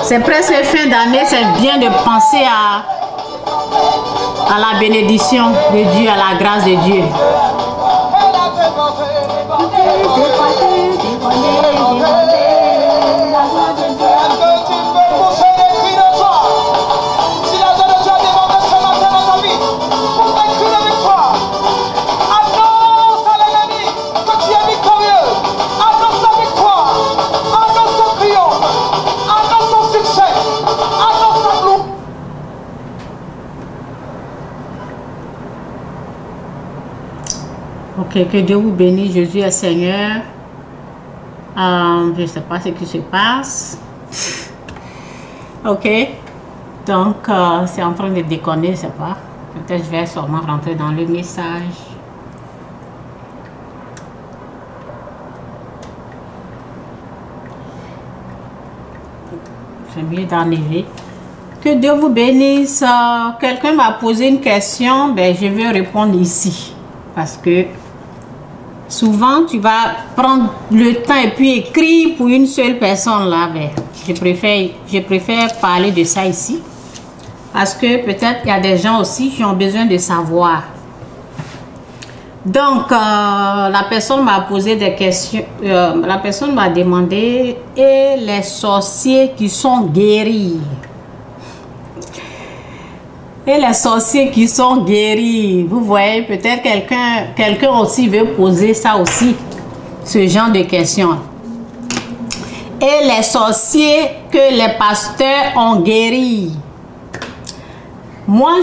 C'est presque fin d'année, c'est bien de penser à la bénédiction de Dieu, à la grâce de Dieu. Ok, que Dieu vous bénisse, Jésus est Seigneur. Je ne sais pas ce qui se passe. Ok, donc c'est en train de déconner, je ne sais pas. Peut-être je vais sûrement rentrer dans le message. C'est mieux d'enlever. Que Dieu vous bénisse. Quelqu'un m'a posé une question, ben, je vais répondre ici. Parce que souvent, tu vas prendre le temps et puis écrire pour une seule personne là. Ben, je préfère parler de ça ici. Parce que peut-être il y a des gens aussi qui ont besoin de savoir. Donc, la personne m'a posé des questions. La personne m'a demandé, et les sorciers qui sont guéris? Et les sorciers qui sont guéris, vous voyez, peut-être quelqu'un aussi veut poser ça aussi, ce genre de questions. Et les sorciers que les pasteurs ont guéris. Moi,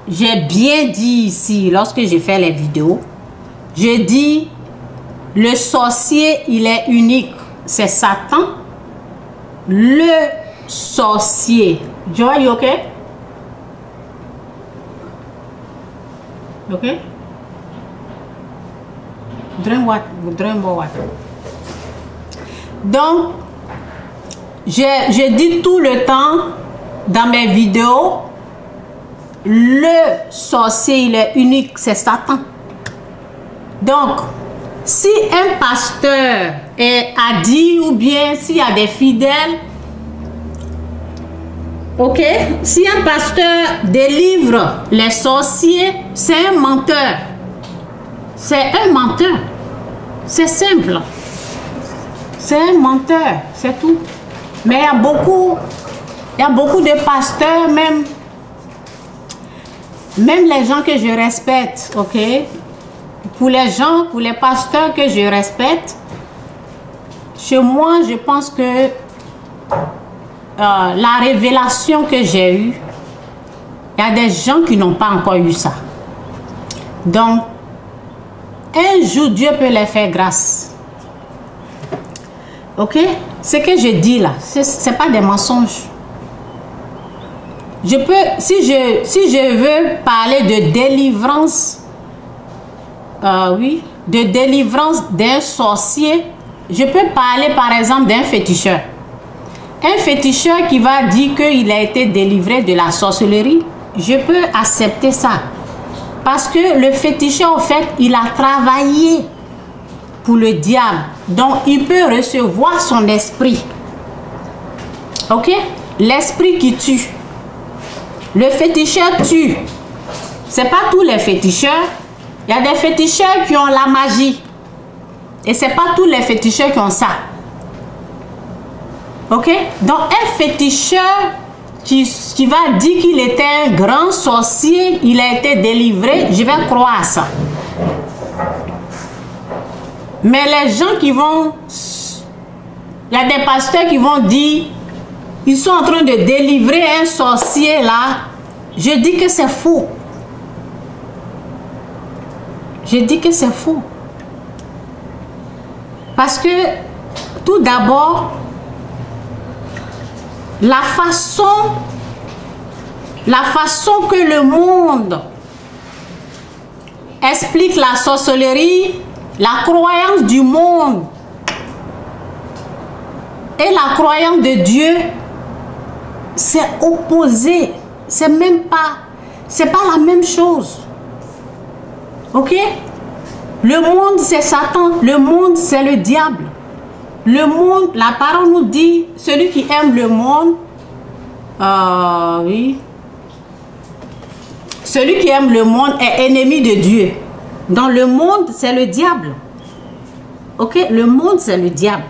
j'ai bien dit ici, lorsque j'ai fait les vidéos, je dis, le sorcier, il est unique. C'est Satan, le sorcier. Joy, ok? Ok? Drink more water. Donc, je dis tout le temps dans mes vidéos, le sorcier, il est unique, c'est Satan. Donc, si un pasteur a dit, ou bien s'il y a des fidèles, ok, si un pasteur délivre les sorciers, c'est un menteur. C'est un menteur. C'est simple. C'est un menteur, c'est tout. Mais il y a beaucoup de pasteurs, même les gens que je respecte, ok? Pour les pasteurs que je respecte, chez moi, je pense que la révélation que j'ai eue, il y a des gens qui n'ont pas encore eu ça. Donc, un jour, Dieu peut les faire grâce. Ok? Ce que je dis là, ce n'est pas des mensonges. Je peux, si je veux parler de délivrance, oui, de délivrance d'un sorcier, je peux parler par exemple d'un féticheur. Un féticheur qui va dire qu'il a été délivré de la sorcellerie, je peux accepter ça. Parce que le féticheur, en fait, il a travaillé pour le diable. Donc, il peut recevoir son esprit. Ok? L'esprit qui tue. Le féticheur tue. Ce n'est pas tous les féticheurs. Il y a des féticheurs qui ont la magie. Et ce n'est pas tous les féticheurs qui ont ça. Ok? Donc, un féticheur qui va dire qu'il était un grand sorcier, il a été délivré, je vais croire à ça. Mais les gens qui vont... Il y a des pasteurs qui vont dire, ils sont en train de délivrer un sorcier là. Je dis que c'est faux. Je dis que c'est faux. Parce que, tout d'abord, la façon que le monde explique la sorcellerie, la croyance du monde et la croyance de Dieu, c'est opposé. C'est même pas, c'est pas la même chose. Ok? Le monde, c'est Satan. Le monde, c'est le diable. Le monde, la parole nous dit, celui qui aime le monde, oui. Celui qui aime le monde est ennemi de Dieu. Dans le monde, c'est le diable. Ok? Le monde, c'est le diable.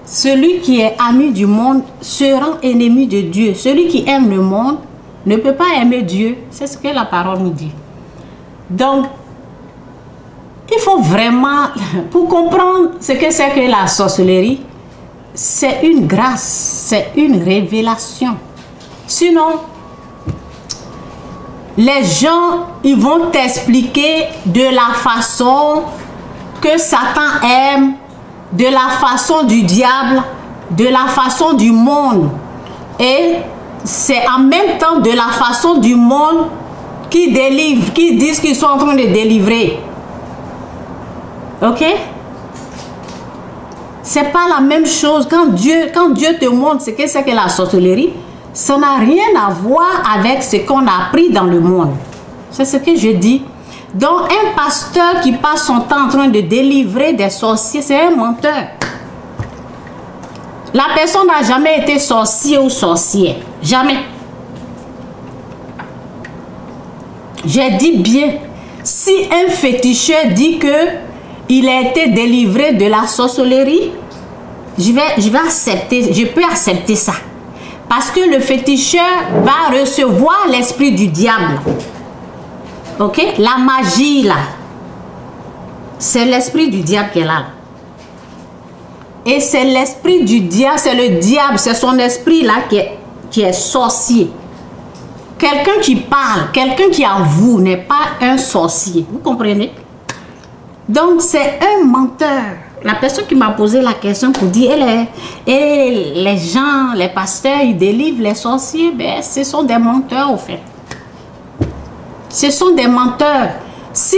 Celui qui est ami du monde se rend ennemi de Dieu. Celui qui aime le monde ne peut pas aimer Dieu. C'est ce que la parole nous dit. Donc, il faut vraiment, pour comprendre ce que c'est que la sorcellerie, c'est une grâce, c'est une révélation. Sinon, les gens, ils vont t'expliquer de la façon que Satan aime, de la façon du diable, de la façon du monde. Et c'est en même temps de la façon du monde qui délivre, qui disent qu'ils sont en train de délivrer. Ok? C'est pas la même chose. Quand Dieu te montre ce que c'est que la sorcellerie, ça n'a rien à voir avec ce qu'on a appris dans le monde. C'est ce que je dis. Donc, un pasteur qui passe son temps en train de délivrer des sorciers, c'est un menteur. La personne n'a jamais été sorcier ou sorcière. Jamais. J'ai dit bien, si un féticheur dit que il a été délivré de la sorcellerie, je vais accepter, je peux accepter ça. Parce que le féticheur va recevoir l'esprit du diable. Ok? La magie là, c'est l'esprit du diable qui est là. Et c'est l'esprit du diable, c'est le diable, c'est son esprit là qui est sorcier. Quelqu'un qui parle, quelqu'un qui avoue n'est pas un sorcier. Vous comprenez? Donc c'est un menteur. La personne qui m'a posé la question pour dire, les gens, les pasteurs, ils délivrent les sorciers, ben, ce sont des menteurs au fait. Ce sont des menteurs. Si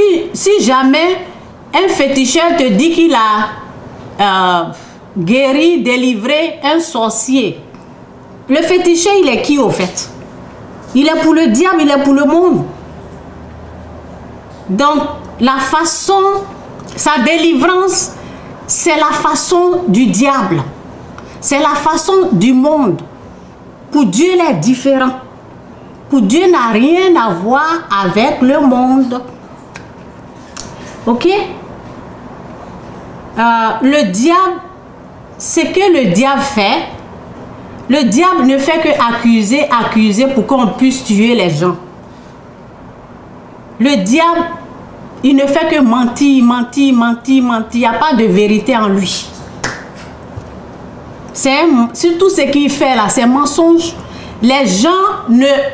jamais un féticheur te dit qu'il a guéri, délivré un sorcier, le féticheur, il est qui au fait? Il est pour le diable, il est pour le monde. Donc, la façon, sa délivrance, c'est la façon du diable. C'est la façon du monde. Pour Dieu, il est différent. Pour Dieu n'a rien à voir avec le monde. Ok? Le diable, ce que le diable fait, le diable ne fait que accuser pour qu'on puisse tuer les gens. Le diable, il ne fait que mentir. Il n'y a pas de vérité en lui. C'est tout ce qu'il fait là, c'est mensonge. Les gens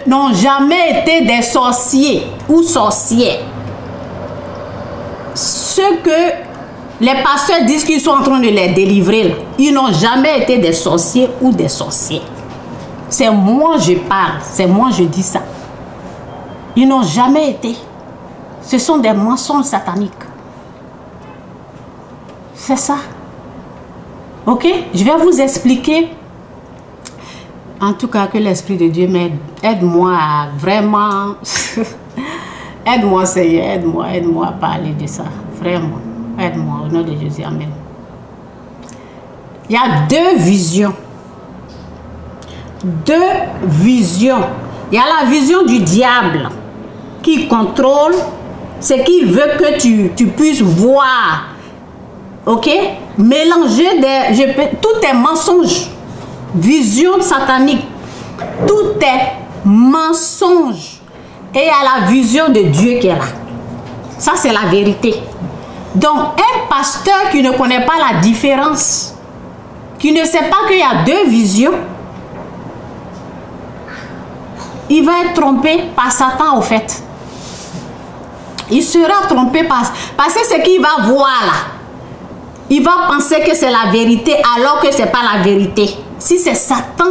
n'ont jamais été des sorciers ou sorcières. Ceux que les pasteurs disent qu'ils sont en train de les délivrer, ils n'ont jamais été des sorciers ou des sorcières. C'est moi je parle, c'est moi je dis ça. Ils n'ont jamais été. Ce sont des mensonges sataniques. C'est ça. Ok? Je vais vous expliquer. En tout cas, que l'Esprit de Dieu m'aide. Aide-moi à vraiment... aide-moi, Seigneur. Aide-moi à parler de ça. Vraiment. Aide-moi. Au nom de Jésus. Amen. Il y a deux visions. Deux visions. Il y a la vision du diable qui contrôle ce qu'il veut que tu puisses voir. Ok? Mélanger tout est mensonge. Vision satanique. Tout est mensonge. Et il y a la vision de Dieu qui est là. Ça, c'est la vérité. Donc, un pasteur qui ne connaît pas la différence, qui ne sait pas qu'il y a deux visions, il va être trompé par Satan au fait. Il sera trompé parce que ce qu'il va voir là, il va penser que c'est la vérité alors que ce n'est pas la vérité. Si c'est Satan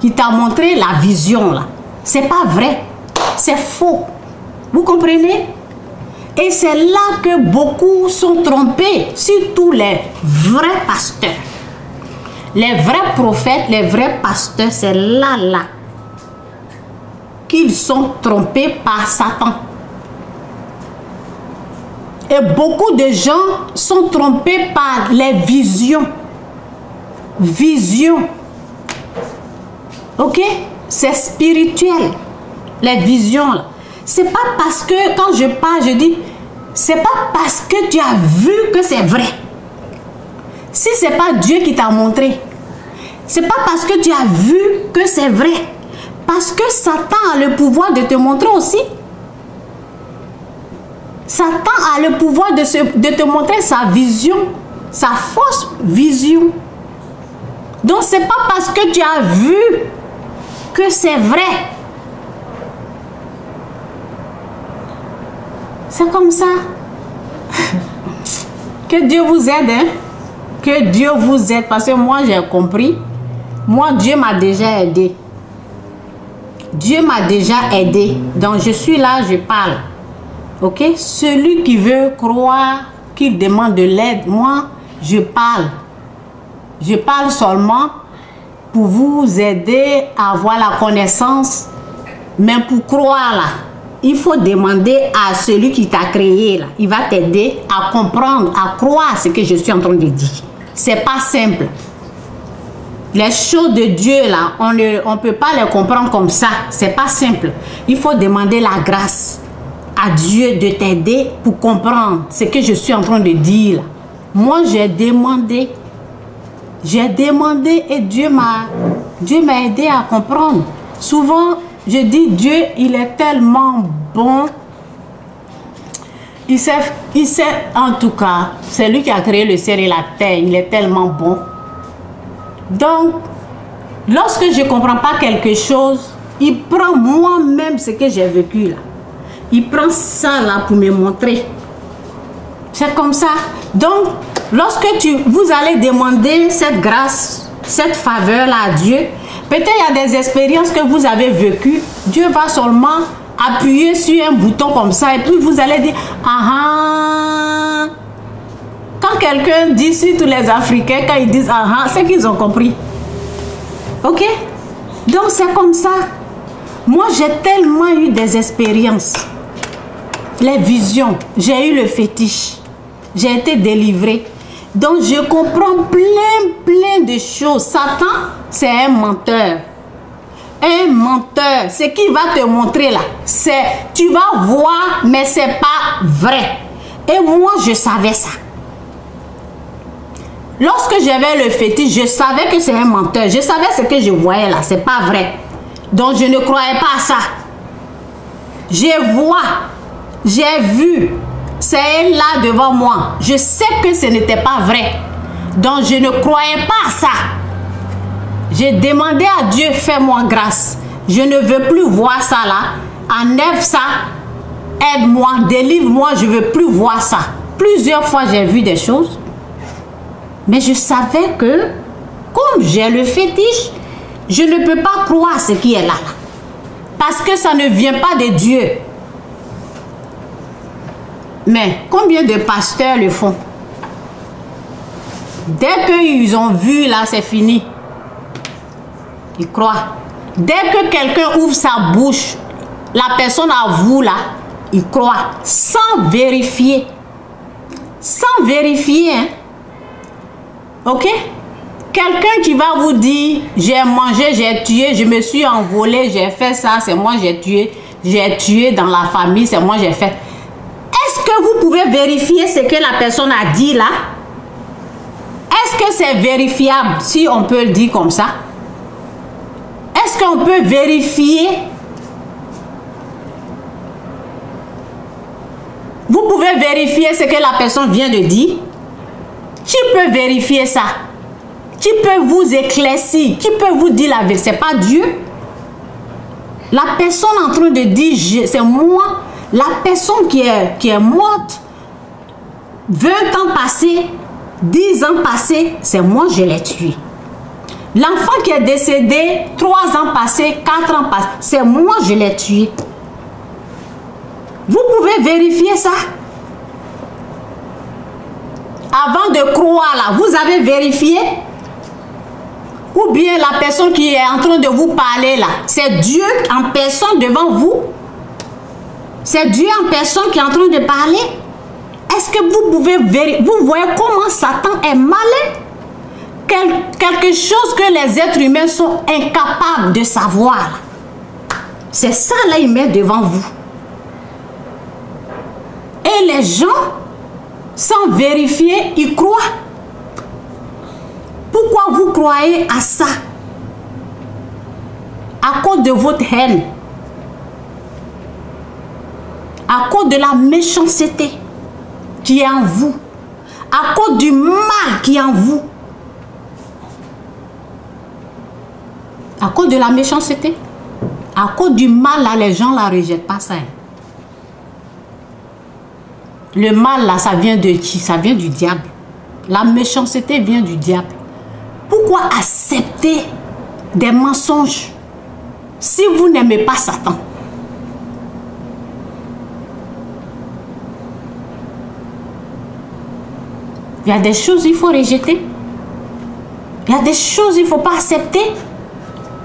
qui t'a montré la vision là, c'est pas vrai, c'est faux. Vous comprenez? Et c'est là que beaucoup sont trompés, surtout les vrais pasteurs. Les vrais prophètes, les vrais pasteurs, c'est là qu'ils sont trompés par Satan. Et beaucoup de gens sont trompés par les visions. Visions. Ok? C'est spirituel. Les visions là. C'est pas parce que quand je parle, je dis, c'est pas parce que tu as vu que c'est vrai. Si c'est pas Dieu qui t'a montré, c'est pas parce que tu as vu que c'est vrai. Parce que Satan a le pouvoir de te montrer aussi. Satan a le pouvoir de te montrer sa vision, sa fausse vision. Donc c'est pas parce que tu as vu que c'est vrai. C'est comme ça. Que Dieu vous aide, hein? Que Dieu vous aide. Parce que moi, j'ai compris. Moi, Dieu m'a déjà aidé. Dieu m'a déjà aidé. Donc, je suis là, je parle. Ok? Celui qui veut croire, qui demande de l'aide, moi, je parle. Je parle seulement pour vous aider à avoir la connaissance. Mais pour croire, là, il faut demander à celui qui t'a créé, là. Il va t'aider à comprendre, à croire ce que je suis en train de dire. C'est pas simple. Les choses de Dieu, là, on ne peut pas les comprendre comme ça. C'est pas simple. Il faut demander la grâce à Dieu de t'aider pour comprendre ce que je suis en train de dire, là. Moi, j'ai demandé et Dieu m'a aidé à comprendre. Souvent, je dis, Dieu, il est tellement bon. Il sait, en tout cas, c'est lui qui a créé le ciel et la terre. Il est tellement bon. Donc, lorsque je ne comprends pas quelque chose, il prend moi-même ce que j'ai vécu là. Il prend ça là pour me montrer. C'est comme ça. Donc, lorsque vous allez demander cette grâce, cette faveur là à Dieu, peut-être il y a des expériences que vous avez vécues. Dieu va seulement appuyer sur un bouton comme ça et puis vous allez dire, ah ah. Quand quelqu'un dit, surtout les Africains, quand ils disent ah ah, c'est qu'ils ont compris. Ok? Donc c'est comme ça. Moi j'ai tellement eu des expériences. Les visions. J'ai eu le fétiche. J'ai été délivrée. Donc je comprends plein de choses. Satan, c'est un menteur. Un menteur. Ce qu'il va te montrer là, c'est, tu vas voir, mais c'est pas vrai. Et moi, je savais ça. Lorsque j'avais le fétiche, je savais que c'est un menteur. Je savais ce que je voyais là, c'est pas vrai. Donc je ne croyais pas à ça. Je vois, j'ai vu, c'est là devant moi. Je sais que ce n'était pas vrai. Donc je ne croyais pas à ça. J'ai demandé à Dieu, fais-moi grâce. Je ne veux plus voir ça là. Enlève ça. Aide-moi, délivre-moi. Je ne veux plus voir ça. Plusieurs fois, j'ai vu des choses. Mais je savais que, comme j'ai le fétiche, je ne peux pas croire ce qui est là. Parce que ça ne vient pas de Dieu. Mais combien de pasteurs le font? Dès qu'ils ont vu, là, c'est fini. Ils croient. Dès que quelqu'un ouvre sa bouche, la personne avoue là, il croit. Sans vérifier. Sans vérifier. Hein? Ok? Quelqu'un qui va vous dire, j'ai mangé, j'ai tué, je me suis envolé, j'ai fait ça, c'est moi j'ai tué dans la famille, c'est moi j'ai fait. Est-ce que vous pouvez vérifier ce que la personne a dit là? Est-ce que c'est vérifiable, si on peut le dire comme ça? Est-ce qu'on peut vérifier? Vous pouvez vérifier ce que la personne vient de dire? Qui peut vérifier ça? Qui peut vous éclaircir? Qui peut vous dire la vérité? C'est pas Dieu. La personne en train de dire, c'est moi. La personne qui est morte, 20 ans passés, 10 ans passés, c'est moi, je l'ai tué. L'enfant qui est décédé, 3 ans passés, 4 ans passés, c'est moi, je l'ai tué. Vous pouvez vérifier ça. Avant de croire là, vous avez vérifié. Ou bien la personne qui est en train de vous parler là, c'est Dieu en personne devant vous. C'est Dieu en personne qui est en train de parler. Est-ce que vous pouvez vérifier? Vous voyez comment Satan est malin? Quelque chose que les êtres humains sont incapables de savoir. C'est ça là, il met devant vous. Et les gens, sans vérifier, ils croient. Pourquoi vous croyez à ça? À cause de votre haine. À cause de la méchanceté qui est en vous. À cause du mal qui est en vous. À cause de la méchanceté. À cause du mal, là, les gens ne la rejettent pas ça. Le mal, là, ça vient de qui? Ça vient du diable. La méchanceté vient du diable. Pourquoi accepter des mensonges si vous n'aimez pas Satan? Il y a des choses qu'il faut rejeter. Il y a des choses qu'il ne faut pas accepter.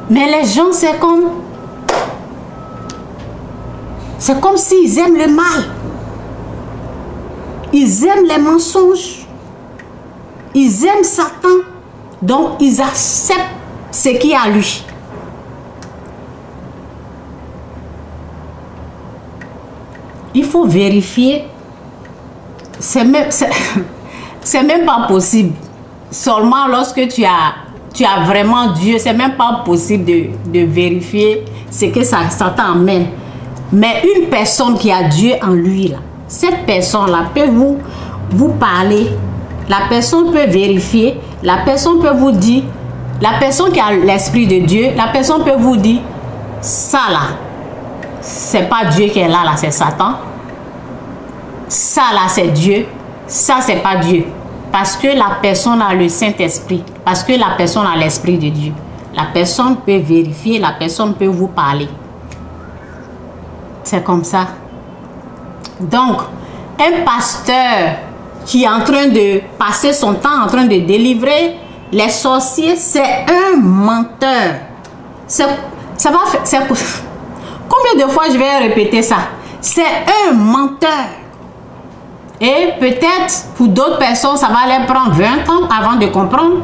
Mais les gens, c'est comme s'ils aiment le mal. Ils aiment les mensonges. Ils aiment Satan. Donc, ils acceptent ce qui est à lui. Il faut vérifier. C'est même pas possible. Seulement lorsque tu as vraiment Dieu, c'est même pas possible de vérifier ce que ça t'emmène. Mais une personne qui a Dieu en lui, là, cette personne-là peut vous parler. La personne peut vérifier. La personne peut vous dire. La personne qui a l'Esprit de Dieu, la personne peut vous dire, ça là, c'est pas Dieu qui est là, c'est Satan. Ça là, c'est Dieu. Ça, c'est pas Dieu. Parce que la personne a le Saint-Esprit. Parce que la personne a l'Esprit de Dieu. La personne peut vérifier, la personne peut vous parler. C'est comme ça. Donc, un pasteur qui est en train de passer son temps en train de délivrer les sorciers, c'est un menteur. Ça va faire... Combien de fois je vais répéter ça? C'est un menteur. Et peut-être pour d'autres personnes, ça va leur prendre 20 ans avant de comprendre,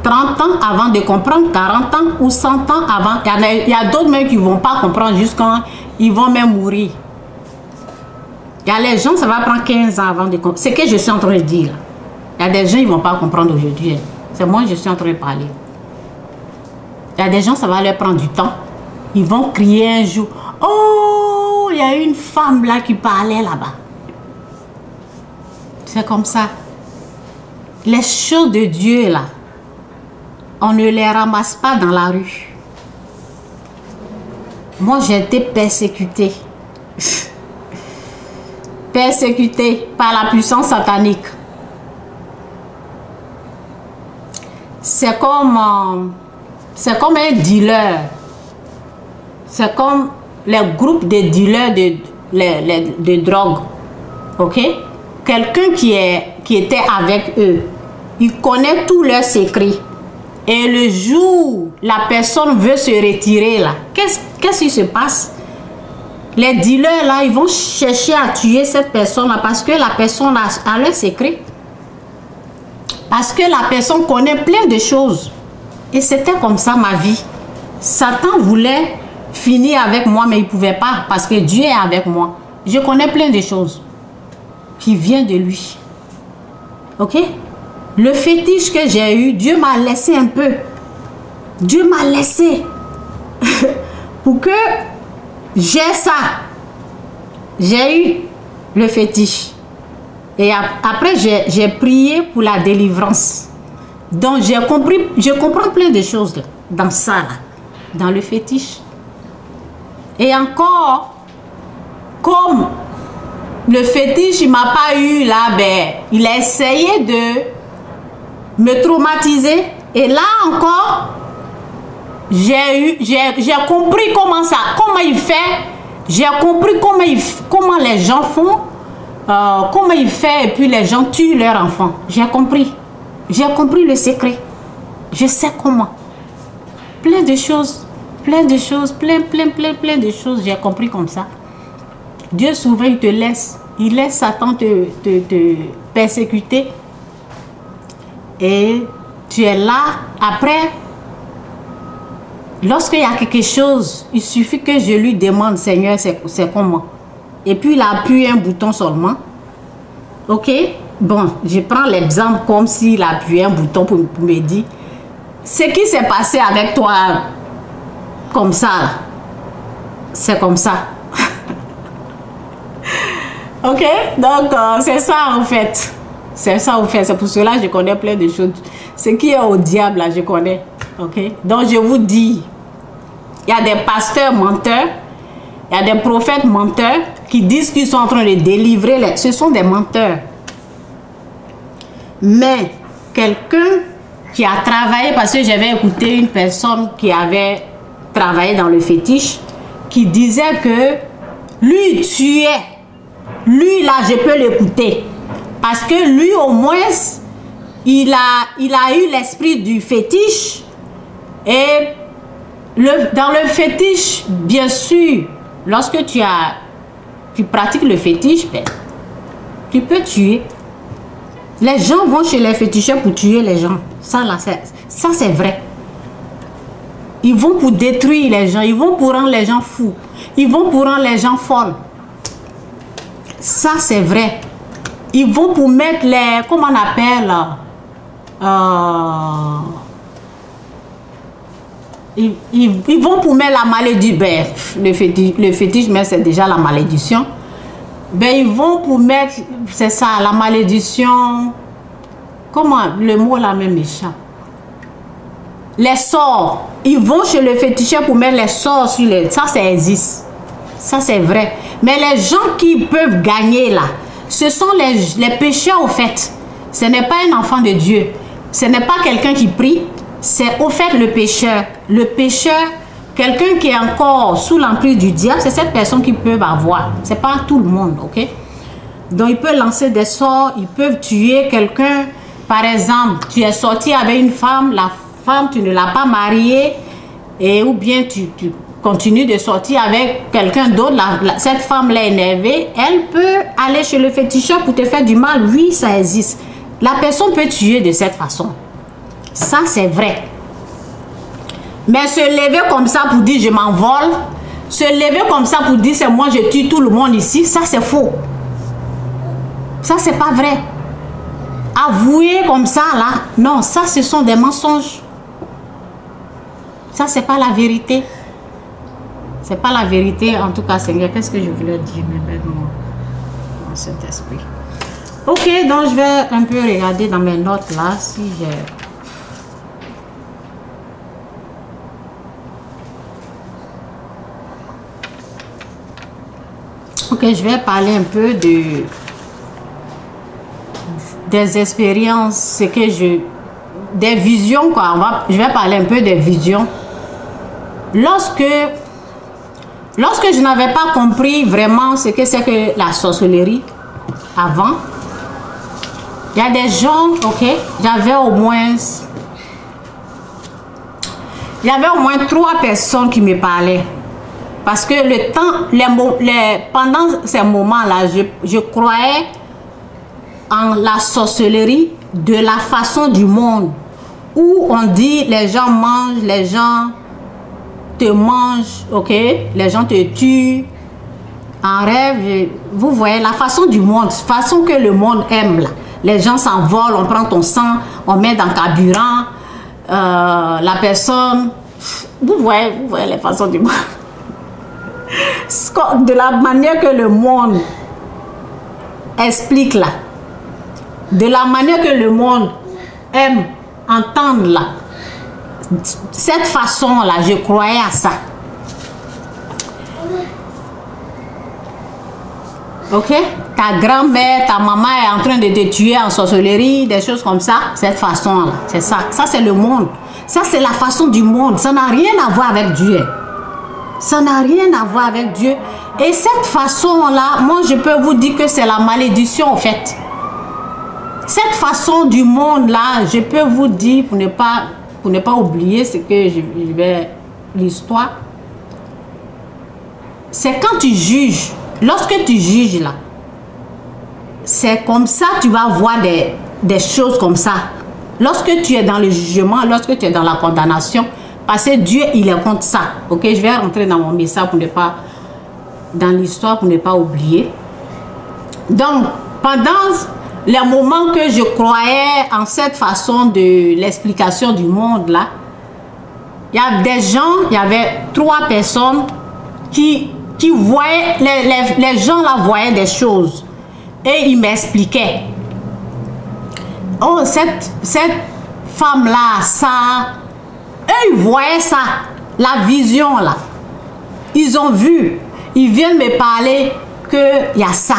30 ans avant de comprendre, 40 ans ou 100 ans avant. Il y a d'autres même qui ne vont pas comprendre jusqu'à ils vont même mourir. Il y a les gens, ça va prendre 15 ans avant de comprendre. C'est ce que je suis en train de dire. Il y a des gens, ils ne vont pas comprendre aujourd'hui. C'est moi je suis en train de parler. Il y a des gens, ça va leur prendre du temps. Ils vont crier un jour. Oh, il y a une femme là qui parlait là-bas. C'est comme ça. Les choses de Dieu là, on ne les ramasse pas dans la rue. Moi, j'ai été persécutée. Persécutée par la puissance satanique. C'est comme un dealer. C'est comme les groupes de dealers de drogue. Ok? Quelqu'un qui était avec eux, il connaît tous leurs secrets. Et le jour la personne veut se retirer là, qu'est-ce qui se passe? Les dealers là, ils vont chercher à tuer cette personne là parce que la personne a leurs secrets. Parce que la personne connaît plein de choses. Et c'était comme ça ma vie. Satan voulait finir avec moi, mais il ne pouvait pas parce que Dieu est avec moi. Je connais plein de choses qui viennent de lui. Ok? Le fétiche que j'ai eu, Dieu m'a laissé un peu. Dieu m'a laissé pour que j'ai ça. J'ai eu le fétiche. Et après, j'ai prié pour la délivrance. Donc, je comprends plein de choses là, dans ça, là, dans le fétiche. Et encore, comme le fétiche, il ne m'a pas eu là, ben, il a essayé de me traumatiser. Et là encore, j'ai compris comment il fait. J'ai compris comment les gens font. Comment il fait et puis les gens tuent leurs enfants. J'ai compris le secret. Je sais comment. plein de choses, plein de choses, j'ai compris comme ça. Dieu souvent il te laisse, il laisse Satan te persécuter et tu es là. Après, lorsqu'il y a quelque chose, il suffit que je lui demande, Seigneur, c'est comment? Et puis il appuie un bouton seulement. Ok? Bon, je prends l'exemple comme s'il appuyait un bouton pour me dire ce qui s'est passé avec toi comme ça. C'est comme ça. Ok? Donc, c'est ça en fait. C'est ça en fait. C'est pour cela que je connais plein de choses. Ce qui est au diable, là, je connais. Ok? Donc, je vous dis, il y a des pasteurs menteurs, il y a des prophètes menteurs qui disent qu'ils sont en train de délivrer. Ce sont des menteurs. Mais quelqu'un qui a travaillé, parce que j'avais écouté une personne qui avait travaillé dans le fétiche, qui disait que lui tuait. Lui là, je peux l'écouter. Parce que lui au moins, il a eu l'esprit du fétiche. Et dans le fétiche, bien sûr, lorsque tu pratiques le fétiche, ben, tu peux tuer. Les gens vont chez les féticheurs pour tuer les gens. Ça c'est vrai. Ils vont pour détruire les gens. Ils vont pour rendre les gens fous. Ils vont pour rendre les gens folles. Ça c'est vrai. Ils vont pour mettre les... Comment on appelle? Ils vont pour mettre la malédiction. Ben, le fétiche, mais c'est déjà la malédiction. Ben, ils vont pour mettre, c'est ça, la malédiction. Comment le mot là même échappe? Les sorts. Ils vont chez le féticheur pour mettre les sorts sur les... Ça existe. Ça, c'est vrai. Mais les gens qui peuvent gagner là, ce sont les pécheurs au fait. Ce n'est pas un enfant de Dieu. Ce n'est pas quelqu'un qui prie. C'est au fait le pécheur. Le pécheur, quelqu'un qui est encore sous l'emprise du diable, c'est cette personne qui peut avoir. Ce n'est pas tout le monde, ok? Donc, ils peuvent lancer des sorts, ils peuvent tuer quelqu'un. Par exemple, tu es sorti avec une femme, la femme, tu ne l'as pas mariée, et ou bien tu continues de sortir avec quelqu'un d'autre, cette femme l'a énervée, elle peut aller chez le féticheur pour te faire du mal. Oui, ça existe. La personne peut tuer de cette façon. Ça, c'est vrai. Mais se lever comme ça pour dire je m'envole, se lever comme ça pour dire c'est moi je tue tout le monde ici, ça c'est faux. Ça, c'est pas vrai. Avouer comme ça, là, non, ça, ce sont des mensonges. Ça, c'est pas la vérité. C'est pas la vérité. En tout cas, Seigneur, qu'est-ce que je voulais dire maintenant dans cet esprit? Ok, donc je vais un peu regarder dans mes notes là, si j'ai... Ok, je vais parler un peu des expériences, des visions, quoi. Je vais parler un peu des visions. Lorsque je n'avais pas compris vraiment ce que c'est que la sorcellerie avant, il y a des gens, ok, j'avais au moins 3 personnes qui me parlaient. Parce que le temps, pendant ces moments-là, je croyais en la sorcellerie de la façon du monde. Où on dit les gens mangent, les gens te mangent, ok? Les gens te tuent en rêve. Vous voyez, la façon du monde, façon que le monde aime là. Les gens s'envolent, on prend ton sang, on met dans le carburant. La personne... Vous voyez les façons du monde. De la manière que le monde explique là, de la manière que le monde aime entendre là, cette façon là, je croyais à ça. Ok, ta grand-mère, ta maman est en train de te tuer en sorcellerie, des choses comme ça, cette façon là, c'est ça. Ça c'est le monde, ça c'est la façon du monde, ça n'a rien à voir avec Dieu. Ça n'a rien à voir avec Dieu. Et cette façon-là, moi, je peux vous dire que c'est la malédiction, en fait. Cette façon du monde-là, je peux vous dire, pour ne pas pour ne pas oublier ce que je vais l'histoire. C'est quand tu juges, lorsque tu juges là, c'est comme ça tu vas voir des choses comme ça. Lorsque tu es dans le jugement, lorsque tu es dans la condamnation, parce que Dieu, il est contre ça. Ok, je vais rentrer dans mon message pour ne pas, dans l'histoire pour ne pas oublier. Donc, pendant les moments que je croyais en cette façon de l'explication du monde là, il y a des gens, il y avait 3 personnes qui voyaient, les gens là voyaient des choses et ils m'expliquaient. Oh, cette femme là, ça, eux ils voyaient ça, la vision là. Ils ont vu, ils viennent me parler qu'il y a ça.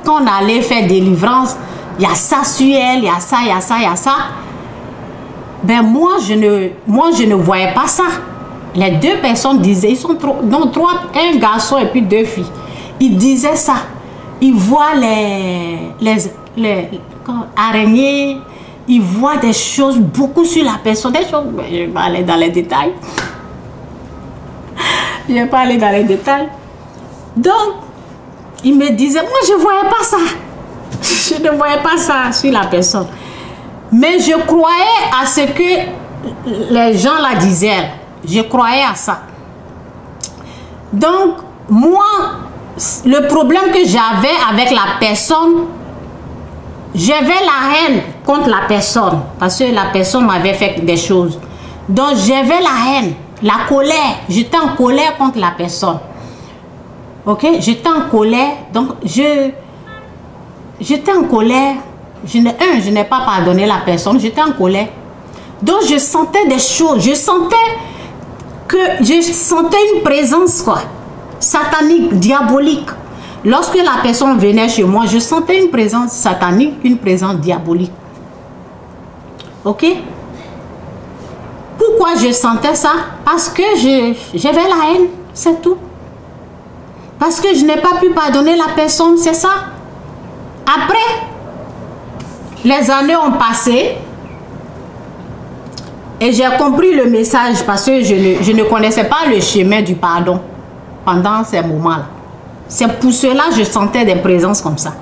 Quand on allait faire délivrance, il y a ça sur elle, il y a ça, il y a ça, il y a ça. Ben moi je ne voyais pas ça. Les 2 personnes disaient, ils sont 3, un garçon et puis 2 filles. Ils disaient ça. Ils voient les araignées, ils voient des choses beaucoup sur la personne. Des choses, je ne vais pas aller dans les détails. Je ne vais pas aller dans les détails. Donc, ils me disaient, moi je ne voyais pas ça. Je ne voyais pas ça sur la personne. Mais je croyais à ce que les gens là disaient. Je croyais à ça. Donc, moi, le problème que j'avais avec la personne, j'avais la haine contre la personne. Parce que la personne m'avait fait des choses. Donc, j'avais la haine, la colère. J'étais en colère contre la personne. Ok? J'étais en colère. Donc, j'étais en colère. Je n'ai pas pardonné la personne. J'étais en colère. Donc, je sentais des choses. Je sentais une présence, quoi. Satanique, diabolique. Lorsque la personne venait chez moi, je sentais une présence satanique, une présence diabolique. Ok? Pourquoi je sentais ça? Parce que j'avais la haine, c'est tout. Parce que je n'ai pas pu pardonner la personne, c'est ça. Après, les années ont passé et j'ai compris le message parce que je ne connaissais pas le chemin du pardon pendant ces moments-là. C'est pour cela que je sentais des présences comme ça,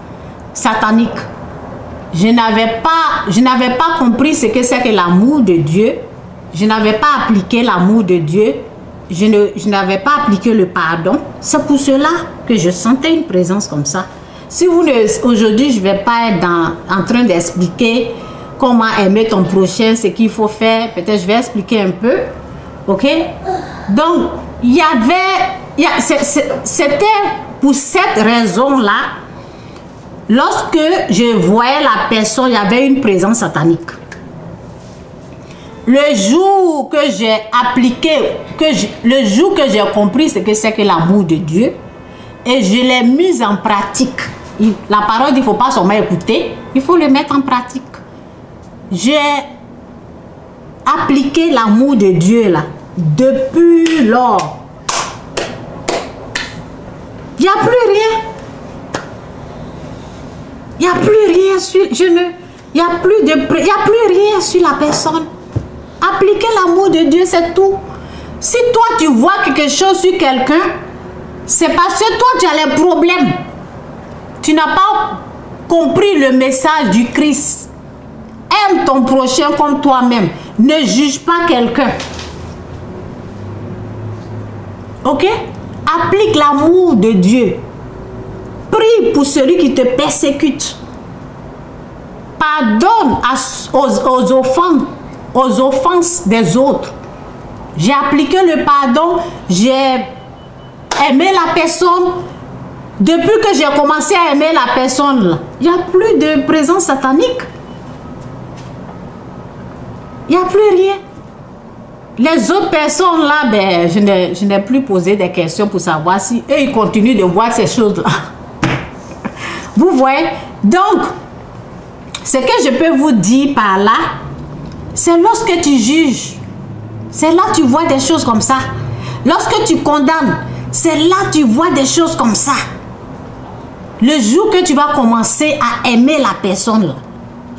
sataniques. Je n'avais pas compris ce que c'est que l'amour de Dieu. Je n'avais pas appliqué l'amour de Dieu. Je n'avais pas appliqué le pardon. C'est pour cela que je sentais une présence comme ça. Si vous ne... Aujourd'hui, je ne vais pas être en train d'expliquer comment aimer ton prochain, ce qu'il faut faire. Peut-être je vais expliquer un peu. Ok? Donc, il y avait... C'était pour cette raison-là, lorsque je voyais la personne, il y avait une présence satanique. Le jour que j'ai appliqué, le jour que j'ai compris ce que c'est que l'amour de Dieu, et je l'ai mis en pratique. La parole, il ne faut pas seulement écouter, il faut le mettre en pratique. J'ai appliqué l'amour de Dieu là, depuis lors. Il n'y a plus rien. Il n'y a plus rien sur... Il n'y a plus rien sur la personne. Appliquer l'amour de Dieu, c'est tout. Si toi, tu vois quelque chose sur quelqu'un, c'est parce que toi, tu as les problèmes. Tu n'as pas compris le message du Christ. Aime ton prochain comme toi-même. Ne juge pas quelqu'un. Ok? Applique l'amour de Dieu. Prie pour celui qui te persécute. Pardonne aux offenses des autres. J'ai appliqué le pardon. J'ai aimé la personne. Depuis que j'ai commencé à aimer la personne, il n'y a plus de présence satanique. Il n'y a plus rien. Les autres personnes là, ben, je n'ai plus posé des questions pour savoir si eux ils continuent de voir ces choses-là. Vous voyez? Donc, ce que je peux vous dire par là, c'est lorsque tu juges, c'est là que tu vois des choses comme ça. Lorsque tu condamnes, c'est là que tu vois des choses comme ça. Le jour que tu vas commencer à aimer la personne là,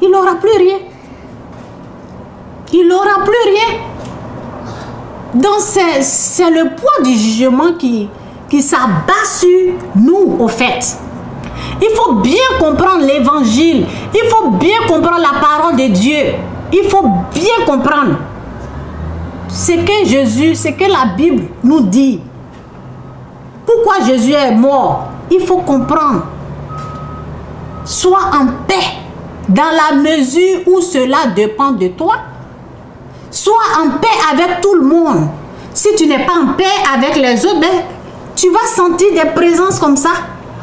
il n'aura plus rien. Il n'aura plus rien. Donc c'est le poids du jugement qui s'abat sur nous, au fait. Il faut bien comprendre l'évangile. Il faut bien comprendre la parole de Dieu. Il faut bien comprendre ce que Jésus, ce que la Bible nous dit. Pourquoi Jésus est mort? Il faut comprendre. Sois en paix dans la mesure où cela dépend de toi. Sois en paix avec tout le monde. Si tu n'es pas en paix avec les autres, ben, tu vas sentir des présences comme ça.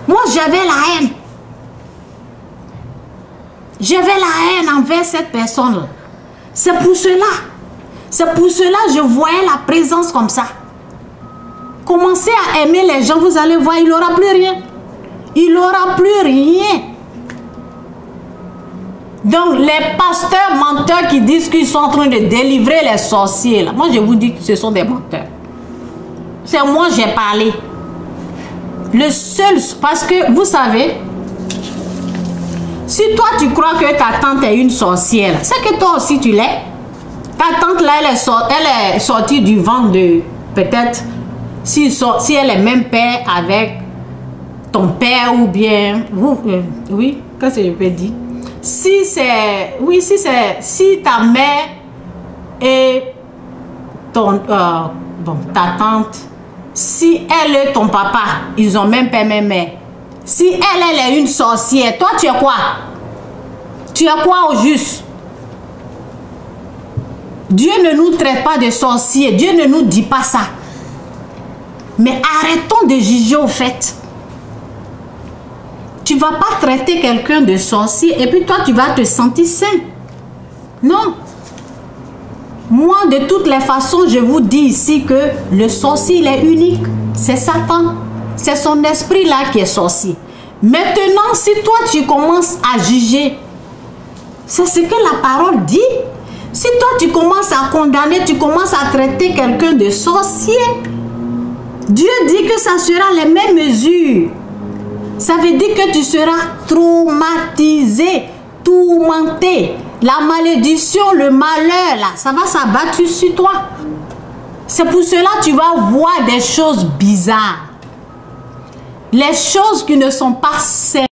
Moi, j'avais la haine. J'avais la haine envers cette personne-là. C'est pour cela. C'est pour cela que je voyais la présence comme ça. Commencez à aimer les gens, vous allez voir, il n'aura plus rien. Il n'aura plus rien. Donc, les pasteurs menteurs qui disent qu'ils sont en train de délivrer les sorciers, là, moi je vous dis que ce sont des menteurs. C'est moi j'ai parlé. Le seul, parce que vous savez, si toi tu crois que ta tante est une sorcière, c'est que toi aussi tu l'es. Ta tante là, elle est sortie du ventre de, peut-être, si elle est même père avec ton père ou bien, vous, oui, qu'est-ce que je peux dire? Si c'est, oui, si ta mère et ton, ta tante, si elle et ton papa, ils ont même père, même mère. Si elle est une sorcière, toi tu es quoi? Tu es quoi au juste? Dieu ne nous traite pas de sorciers. Dieu ne nous dit pas ça. Mais arrêtons de juger au fait. Tu ne vas pas traiter quelqu'un de sorcier et puis toi tu vas te sentir sain. Non. Moi, de toutes les façons, je vous dis ici que le sorcier, il est unique. C'est Satan. C'est son esprit là qui est sorcier. Maintenant, si toi tu commences à juger, c'est ce que la parole dit. Si toi tu commences à condamner, tu commences à traiter quelqu'un de sorcier, Dieu dit que ça sera les mêmes mesures. Ça veut dire que tu seras traumatisé, tourmenté. La malédiction, le malheur, là, ça va s'abattre sur toi. C'est pour cela que tu vas voir des choses bizarres. Les choses qui ne sont pas saines.